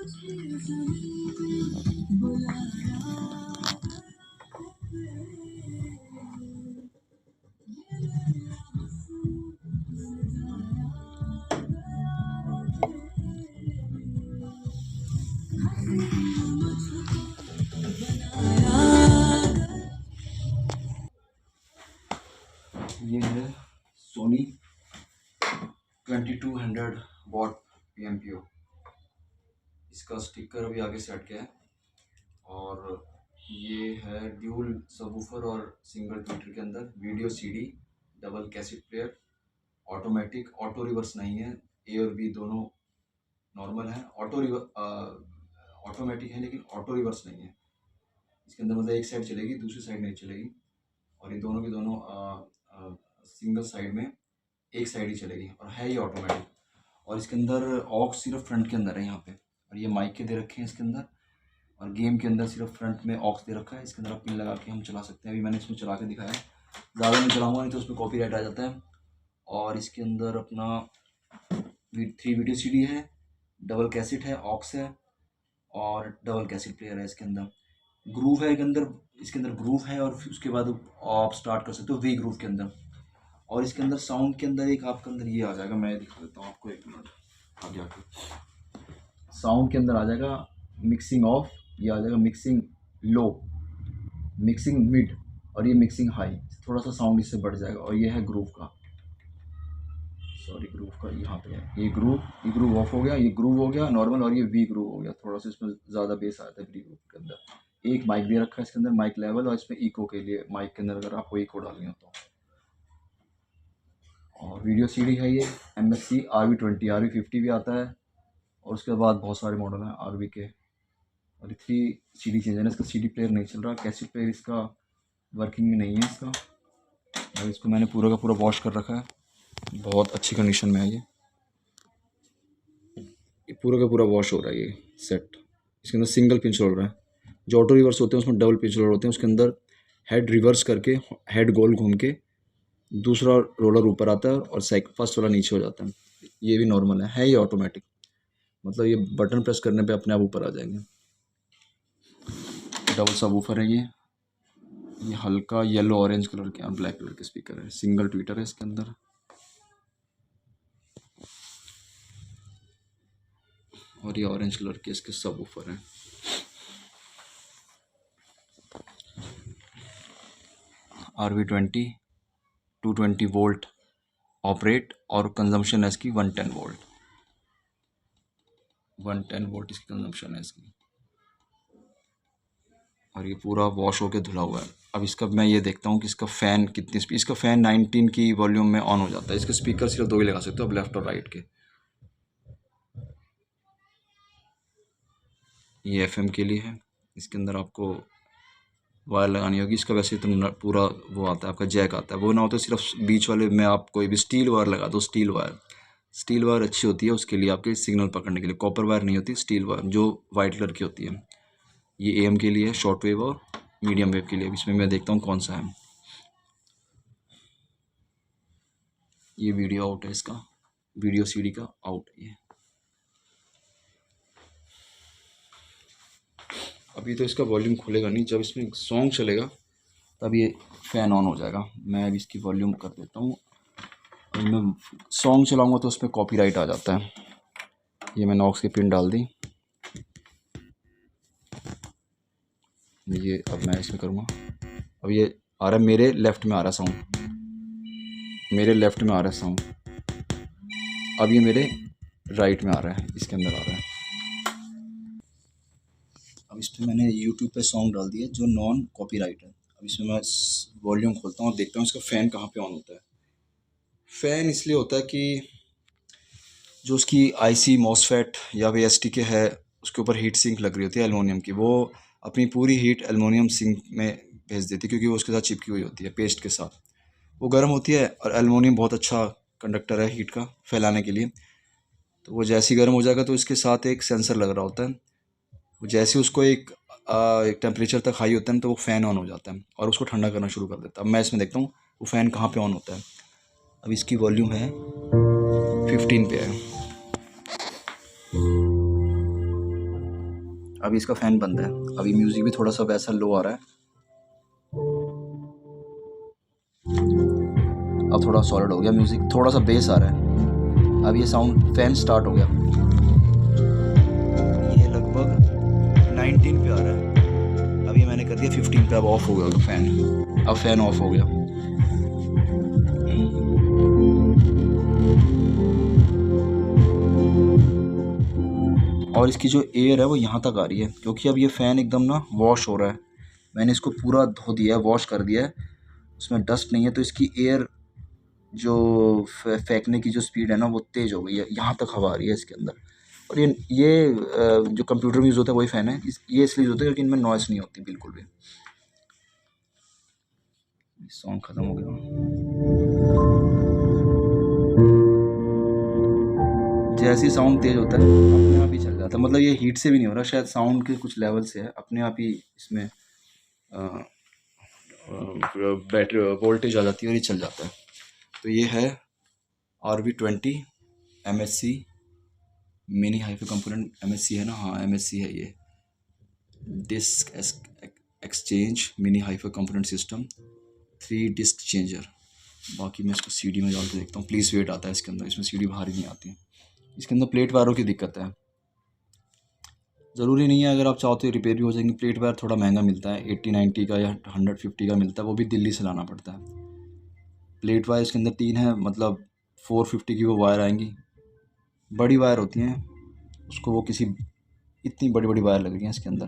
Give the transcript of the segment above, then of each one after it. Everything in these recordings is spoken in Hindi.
ये है सोनी 2200 वॉट PMPO। इसका स्टिकर अभी आगे सेट किया है। और ये है ड्यूल सबवूफर और सिंगल ट्विटर के अंदर video CD, double cassette player, automatic, auto reverse नहीं है। A और B दोनों नॉर्मल है। ऑटोमेटिक है लेकिन ऑटो रिवर्स नहीं है। इसके अंदर मतलब एक साइड चलेगी, दूसरी साइड नहीं चलेगी। और ये दोनों की दोनों सिंगल साइड में एक साइड ही चलेगी और है ये ऑटोमेटिक। और इसके अंदर ऑक्स सिर्फ फ्रंट के अंदर है यहाँ पे। और ये माइक के दे रखे हैं इसके अंदर। और गेम के अंदर सिर्फ फ्रंट में ऑक्स दे रखा है। इसके अंदर आप पिन लगा के हम चला सकते हैं। अभी मैंने इसमें चला के दिखाया है, ज़्यादा नहीं चलाऊँगा नहीं तो उसमें कॉपीराइट आ जाता है। और इसके अंदर अपना 3 वीडियो CD है, डबल कैसेट है, ऑक्स है और डबल कैसेट प्लेयर है। इसके अंदर ग्रूव है, इसके अंदर ग्रूव है। और फिर उसके बाद आप स्टार्ट कर सकते हो वी ग्रूव के अंदर। और इसके अंदर साउंड के अंदर एक आपके अंदर ये आ जाएगा, मैं दिखा देता हूँ आपको, 1 मिनट आगे आके। साउंड के अंदर आ जाएगा मिक्सिंग ऑफ, ये आ जाएगा मिक्सिंग लो, मिक्सिंग मिड और ये मिक्सिंग हाई। थोड़ा सा साउंड इससे बढ़ जाएगा। और ये है ग्रूव का, सॉरी ग्रूव का यहाँ पे है। ये ग्रूव ऑफ हो गया, ये ग्रूव हो गया नॉर्मल। और ये वी ग्रूव हो गया, थोड़ा सा इसमें ज़्यादा बेस आता है वी ग्रूव के अंदर। एक माइक दे रखा है इसके अंदर, माइक लेवल, और इसमें इको के लिए माइक के अंदर अगर आपको इको डालनी हो तो। और वीडियो CD है ये MSC RV20, RV50 भी आता है। और उसके बाद बहुत सारे मॉडल हैं RV के। और 3 CD चेंजर है। इसका CD प्लेयर नहीं चल रहा, कैसेट प्लेयर इसका वर्किंग में नहीं है इसका। और इसको मैंने पूरा का पूरा वॉश कर रखा है, बहुत अच्छी कंडीशन में है ये पूरा का पूरा वॉश हो रहा है ये सेट। इसके अंदर सिंगल पिंच रोलर है। जो ऑटो रिवर्स होते हैं उसमें डबल पिंच रोलर होते हैं। उसके अंदर हेड रिवर्स करके, हेड गोल घूम के दूसरा रोलर ऊपर आता है और फर्स्ट वाला नीचे हो जाता है। ये भी नॉर्मल है ये ऑटोमेटिक, मतलब ये बटन प्रेस करने पे अपने आप ऊपर आ जाएंगे। डबल सबवूफर है ये हल्का येलो ऑरेंज कलर के और ब्लैक कलर के स्पीकर है। सिंगल ट्विटर है इसके अंदर। और ये ऑरेंज कलर के इसके सबवूफर हैं। RV20 220 वोल्ट ऑपरेट और कंजम्पशन है इसकी 110 वोल्ट। 110 वोल्ट इसकी कंजम्पशन है इसकी। और ये पूरा वॉश होके धुला हुआ है। अब इसका मैं ये देखता हूँ कि इसका फ़ैन कितनी स्पीड, इसका फ़ैन 19 की वॉल्यूम में ऑन हो जाता है। इसके स्पीकर सिर्फ 2 ही लगा सकते हो अब, लेफ़्ट और राइट के। ये FM के लिए है। इसके अंदर आपको वायर लगानी होगी। इसका वैसे तो पूरा वो आता है आपका जैक आता है, वो ना हो तो सिर्फ बीच वाले में आप कोई भी स्टील वायर लगा दो। स्टील वायर अच्छी होती है उसके लिए, आपके सिग्नल पकड़ने के लिए। कॉपर वायर नहीं होती, स्टील वायर जो वाइट कलर की होती है। ये AM के लिए है, शॉर्ट वेव और मीडियम वेव के लिए। इसमें मैं देखता हूँ कौन सा है। ये वीडियो आउट है इसका, वीडियो CD का आउट है ये। अभी तो इसका वॉल्यूम खुलेगा नहीं, जब इसमें सॉन्ग चलेगा तब ये फ़ैन ऑन हो जाएगा। मैं अभी इसकी वॉल्यूम कर देता हूँ। मैं सॉन्ग चलाऊँगा तो उसमें कॉपीराइट आ जाता है। ये मैंने ऑक्स की पिन डाल दी। ये अब मैं इसमें करूँगा। अब ये आ रहा है मेरे लेफ़्ट में आ रहा है साउंड, मेरे लेफ़्ट में आ रहा है साउंड। अब ये मेरे राइट में आ रहा है, इसके अंदर आ रहा है। अब इस पर मैंने यूट्यूब पे सॉन्ग डाल दिया जो नॉन कॉपीराइट है। अब इसमें मैं वॉल्यूम खोलता हूँ और देखता हूँ इसका फ़ैन कहाँ पे ऑन होता है। फ़ैन इसलिए होता है कि जो उसकी IC MOSFET या फिर STK है उसके ऊपर हीट सिंक लग रही होती है एलुमिनियम की, वो अपनी पूरी हीट एलुमिनियम सिंक में भेज देती है क्योंकि वो उसके साथ चिपकी हुई होती है पेस्ट के साथ। वो गर्म होती है और एलुमिनियम बहुत अच्छा कंडक्टर है हीट का फैलाने के लिए। तो वो जैसे ही गर्म हो जाएगा तो इसके साथ एक सेंसर लग रहा होता है। वो जैसे उसको एक टेम्परेचर तक हाई होता है तो वो फ़ैन ऑन हो जाता है और उसको ठंडा करना शुरू कर देता है। अब मैं इसमें देखता हूँ वो फ़ैन कहाँ पे ऑन होता है। अब इसकी वॉल्यूम है 15 पे है। अभी इसका फ़ैन बंद है। अभी म्यूज़िक भी थोड़ा सा वैसा लो आ रहा है। अब थोड़ा सॉलिड हो गया म्यूज़िक, थोड़ा सा बेस आ रहा है। अब ये साउंड फ़ैन स्टार्ट हो गया, ये लगभग 19 पे आ रहा है। अभी मैंने कर दिया 15 पे, अब ऑफ हो गया फ़ैन। अब फ़ैन ऑफ हो गया। और इसकी जो एयर है वो यहाँ तक आ रही है, क्योंकि अब ये फ़ैन एकदम ना वॉश हो रहा है। मैंने इसको पूरा धो दिया है, वॉश कर दिया है, उसमें डस्ट नहीं है, तो इसकी एयर जो फेंकने की जो स्पीड है ना वो तेज़ हो गई है। यहाँ तक हवा आ रही है इसके अंदर। और ये जो कंप्यूटर में यूज़ होता है वही फ़ैन है। ये इसलिए यूज़ होता है क्योंकि इनमें नॉइज़ नहीं होती बिल्कुल भी। सॉन्ग ख़त्म हो गया। जैसे ही साउंड तेज़ होता है अपने आप ही चल जाता है। मतलब ये हीट से भी नहीं हो रहा, शायद साउंड के कुछ लेवल से है, अपने आप ही इसमें बैटरी वोल्टेज आ जाती है और ये चल जाता है। तो ये है RV20 MSC mini hi-fi component. MSC है ना, हाँ MSC है ये। Disc exchange mini hi-fi component system 3 disc changer. बाकी मैं इसको CD में डाल के देखता हूँ। प्लीज़ वेट आता है इसके अंदर, इसमें CD बाहर ही नहीं आती है। इसके अंदर प्लेट वायरों की दिक्कत है। ज़रूरी नहीं है, अगर आप चाहो तो रिपेयर भी हो जाएंगे। प्लेट वायर थोड़ा महंगा मिलता है, 80-90 का या 150 का मिलता है, वो भी दिल्ली से लाना पड़ता है। प्लेट वायर इसके अंदर 3 है, मतलब 450 की वो वायर आएंगी, बड़ी वायर होती हैं। उसको वो किसी इतनी बड़ी बड़ी वायर लग रही हैं इसके अंदर,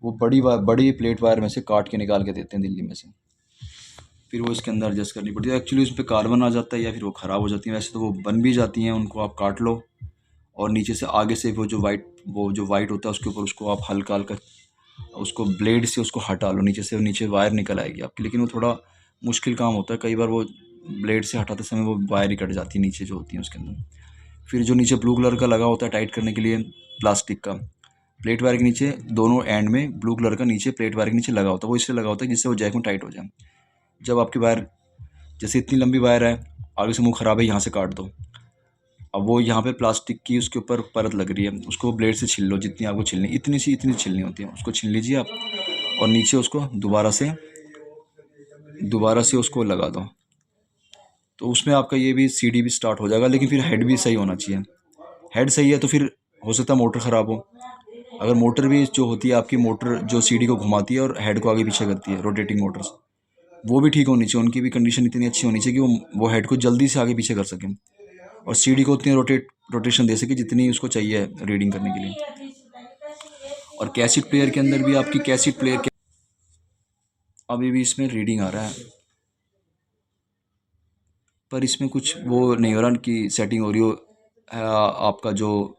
वो बड़ी प्लेट वायर में से काट के निकाल के देते हैं दिल्ली में से। फिर वो इसके अंदर एडजस्ट करनी पड़ती है। एक्चुअली उस पर कार्बन आ जाता है या फिर वो ख़राब हो जाती हैं। वैसे तो वो बन भी जाती हैं, उनको आप काट लो और नीचे से आगे से वो जो वाइट होता है उसके ऊपर उसको आप हल्का हल्का उसको ब्लेड से उसको हटा लो नीचे से, नीचे वायर निकल आएगी आपकी। लेकिन वो थोड़ा मुश्किल काम होता है, कई बार वो ब्लेड से हटाते समय वो वायर ही कट जाती है नीचे जो होती है उसके अंदर। फिर जो नीचे ब्लू कलर का लगा होता है टाइट करने के लिए प्लास्टिक का, प्लेट वायर के नीचे दोनों एंड में ब्लू कलर का नीचे प्लेट वायर के नीचे लगा होता है, वो इसलिए लगा होता है जिससे वो जैक में टाइट हो जाए। जब आपकी वायर, जैसे इतनी लंबी वायर है, आगे से मुंह ख़राब है, यहाँ से काट दो। अब वो यहाँ पे प्लास्टिक की उसके ऊपर परत लग रही है, उसको ब्लेड से छील लो जितनी आपको छीलनी, इतनी छीलनी होती है, उसको छील लीजिए आप। और नीचे उसको दोबारा से उसको लगा दो, तो उसमें आपका ये भी CD भी स्टार्ट हो जाएगा। लेकिन फिर हेड भी सही होना चाहिए। हेड सही है तो फिर हो सकता है मोटर ख़राब हो। अगर मोटर भी जो होती है आपकी, मोटर जो CD को घुमाती है और हेड को आगे पीछे करती है, रोटेटिंग मोटर्स, वो भी ठीक होनी चाहिए। उनकी भी कंडीशन इतनी अच्छी होनी चाहिए कि वो हेड को जल्दी से आगे पीछे कर सकें और CD को उतनी रोटेशन दे सके जितनी उसको चाहिए रीडिंग करने के लिए। और कैसेट प्लेयर के अंदर भी आपकी कैसेट प्लेयर के अभी भी इसमें रीडिंग आ रहा है, पर इसमें कुछ वो नहीं हो रहा कि सेटिंग हो रही हो। आपका जो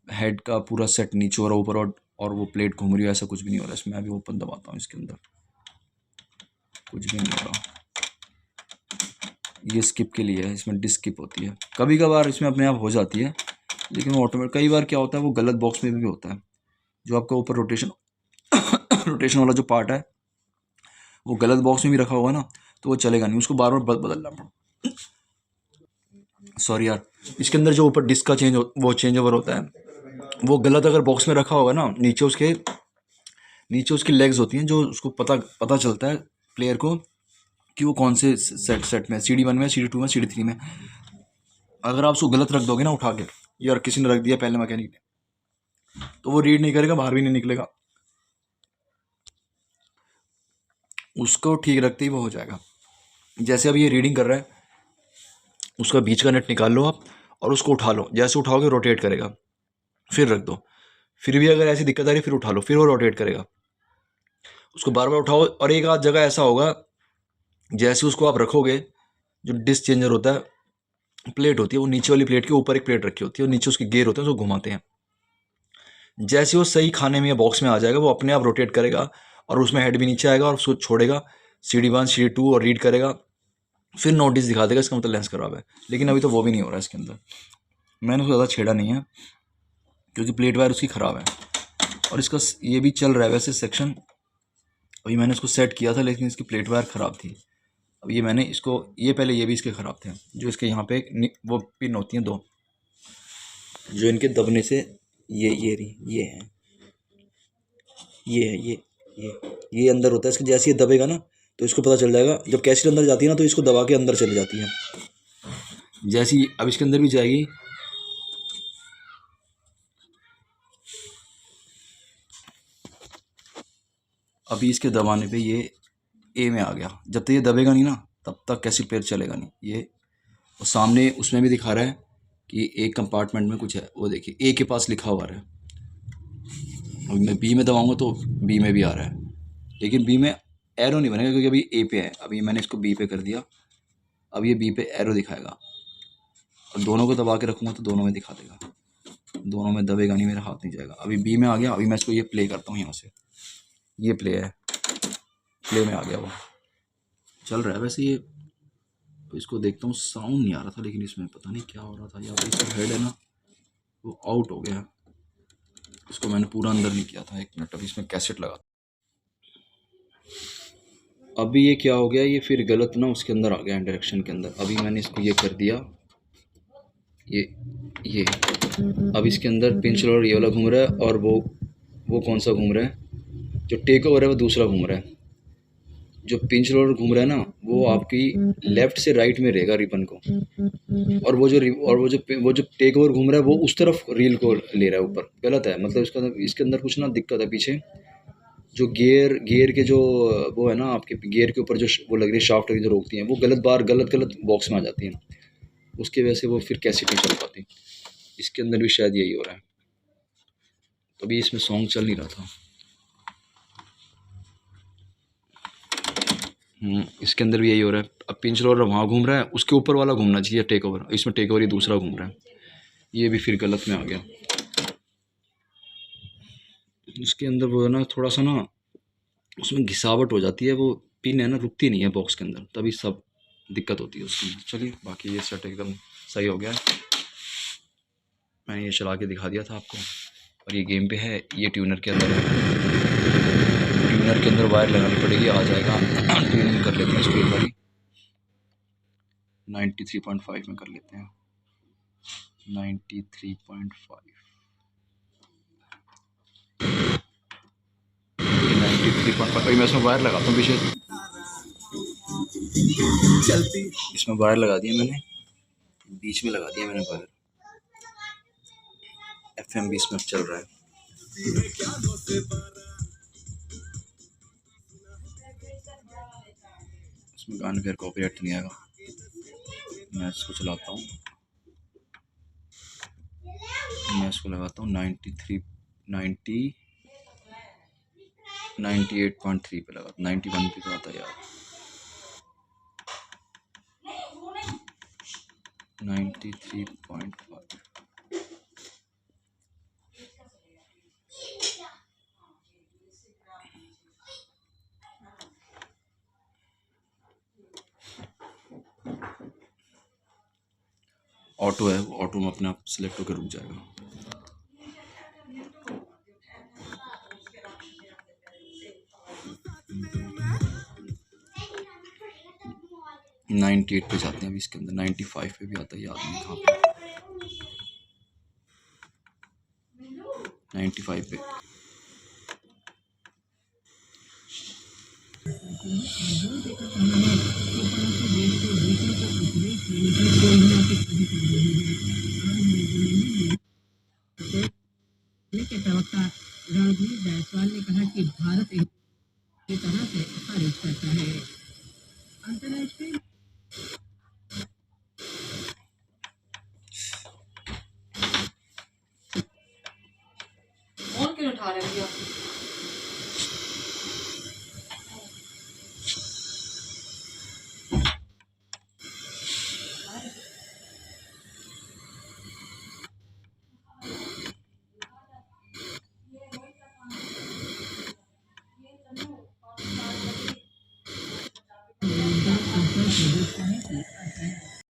हेड का पूरा सेट नीचे हो रहा ऊपर और वो प्लेट घूम रही है, ऐसा कुछ भी नहीं हो रहा इसमें। अभी ओपन दबाता हूँ, इसके अंदर कुछ भी नहीं हो रहा। ये स्किप के लिए है, इसमें डिस्क स्किप होती है। कभी कभार इसमें अपने आप हो जाती है, लेकिन वो ऑटोमेटिक कई बार क्या होता है वो गलत बॉक्स में भी होता है। जो आपका ऊपर रोटेशन वाला जो पार्ट है वो गलत बॉक्स में भी रखा होगा ना, तो वो चलेगा नहीं, उसको बार बार बदलना पड़ता। सॉरी यार, इसके अंदर जो ऊपर डिस्क का चेंज ओवर होता है, वो गलत अगर बॉक्स में रखा होगा ना, नीचे उसकी लेग्स होती हैं जो उसको पता चलता है प्लेयर को कि वो कौन से सेट में, CD1 में, CD2 में, CD3 में। अगर आप उसको गलत रख दोगे ना उठा के, यार किसी ने रख दिया पहले मैकेनिक ने, तो वो रीड नहीं करेगा, बाहर भी नहीं निकलेगा। उसको ठीक रखते ही वो हो जाएगा। जैसे अब ये रीडिंग कर रहा है, उसका बीच का नेट निकाल लो आप और उसको उठा लो। जैसे उठाओगे रोटेट करेगा, फिर रख दो। फिर भी अगर ऐसी दिक्कत आ रही है फिर उठा लो, फिर वो रोटेट करेगा। उसको बार बार उठाओ। और एक आध जगह ऐसा होगा, जैसे उसको आप रखोगे, जो डिस्क चेंजर होता है, प्लेट होती है, वो नीचे वाली प्लेट के ऊपर एक प्लेट रखी होती है और नीचे उसके गेयर होते हैं, उसको घुमाते हैं। जैसे वो सही खाने में या बॉक्स में आ जाएगा, वो अपने आप रोटेट करेगा और उसमें हेड भी नीचे आएगा और उसको छोड़ेगा CD1 CD2 और रीड करेगा, फिर नोटिस दिखा देगा, इसका मतलब लेंस खराब है। लेकिन अभी तो वो भी नहीं हो रहा है इसके अंदर। मैंने उसको ज़्यादा छेड़ा नहीं है क्योंकि प्लेट वायर उसकी ख़राब है। और इसका ये भी चल रहा है वैसे सेक्शन, अभी मैंने इसको सेट किया था लेकिन इसकी प्लेट वायर ख़राब थी। अब ये मैंने इसको, ये पहले ये भी इसके ख़राब थे, जो इसके यहाँ पे वो पिन होती हैं दो, जो इनके दबने से ये हैं, ये है ये ये अंदर होता है इसके, जैसे ये दबेगा ना तो इसको पता चल जाएगा। जब कैसेट अंदर जाती है ना तो इसको दबा के अंदर चली जाती है। जैसी अब इसके अंदर भी जाएगी, अभी इसके दबाने पे ये ए में आ गया। जब तक ये दबेगा नहीं ना तब तक कैसेट प्लेयर चलेगा नहीं। ये और सामने उसमें भी दिखा रहा है कि एक कंपार्टमेंट में कुछ है, वो देखिए ए के पास लिखा हुआ है। अब मैं बी में दबाऊंगा तो बी में भी आ रहा है, लेकिन बी में एरो नहीं बनेगा क्योंकि अभी ए पे है। अभी मैंने इसको बी पे कर दिया, अब ये बी पे एरो दिखाएगा। और दोनों को दबा के रखूँगा तो दोनों में दिखा देगा, दोनों में दबेगा नहीं, मेरा हाथ नहीं जाएगा। अभी बी में आ गया। अभी मैं इसको ये प्ले करता हूँ यहाँ से, ये प्ले है, प्ले में आ गया, वो चल रहा है। वैसे ये तो इसको देखता हूँ, साउंड नहीं आ रहा था लेकिन इसमें पता नहीं क्या हो रहा था। या तो इसका हेड है ना वो आउट हो गया, इसको मैंने पूरा अंदर नहीं किया था। 1 मिनट, अभी इसमें कैसेट लगा। अभी ये क्या हो गया, ये फिर गलत ना उसके अंदर आ गया, डायरेक्शन के अंदर। अभी मैंने इसको ये कर दिया, ये अब इसके अंदर पिंच रोलर ये वाला घूम रहा है, और वो कौन सा घूम रहा है, जो टेक ओवर है वो दूसरा घूम रहा है। जो पिंच रोलर घूम रहा है ना वो आपकी लेफ्ट से राइट में रहेगा रिबन को, और वो जो टेक ओवर घूम रहा है वो उस तरफ रील को ले रहा है ऊपर। गलत है, मतलब इसके अंदर कुछ ना दिक्कत है। पीछे जो गियर के जो वो है ना, आपके गियर के ऊपर जो वो लग रही है शाफ्ट जो रोकती हैं, वो गलत बॉक्स में आ जाती हैं। उसकी वजह से वो फिर कैसे नहीं चल पाती। इसके अंदर भी शायद यही हो रहा है। तो अभी इसमें सॉन्ग चल नहीं रहा था। इसके अंदर भी यही हो रहा है। अब पिंच रोलर वहाँ घूम रहा है, उसके ऊपर वाला घूमना चाहिए टेक ओवर, इसमें टेक ओवर ही दूसरा घूम रहा है। ये भी फिर गलत में आ गया। इसके अंदर वो है ना थोड़ा सा ना उसमें घिसावट हो जाती है, वो पिन है ना रुकती नहीं है बॉक्स के अंदर, तभी सब दिक्कत होती है उसके अंदर। चलिए, बाकी ये सेट एकदम सही हो गया है। मैंने ये चला के दिखा दिया था आपको। और ये गेम पे है, ये ट्यूनर के अंदर है। ट्यूनर के अंदर वायर लगानी पड़ेगी, आ जाएगा। ट्यूनिंग कर लेते हैं इसको एक बारी, 93.5 में कर लेते हैं। 93.5 मैं इसमें वायर लगाता हूँ पीछे। इसमें वायर लगा दिया मैंने, बीच में लगा दिया मैंने वायर। FM भी इसमें चल रहा है। इसमें गाने फिर कॉपीराइट नहीं आएगा। मैं इसको चलाता हूँ, मैं इसको लगाता हूँ 98.3 पे लगा। 91 पे आता है यार, 93.5। ऑटो है, ऑटो में अपने आप सिलेक्ट होकर रुक जाएगा। 98 पे जाते हैं अभी। इसके अंदर 95 पे भी आता है, याद नहीं कहाँ पे। 95 पे के प्रवक्ता रणधीर जायसवाल ने कहा कि भारत एक तरह से खारिज करता है। अंतर्राष्ट्रीय फोन क्यों उठा रहे हो?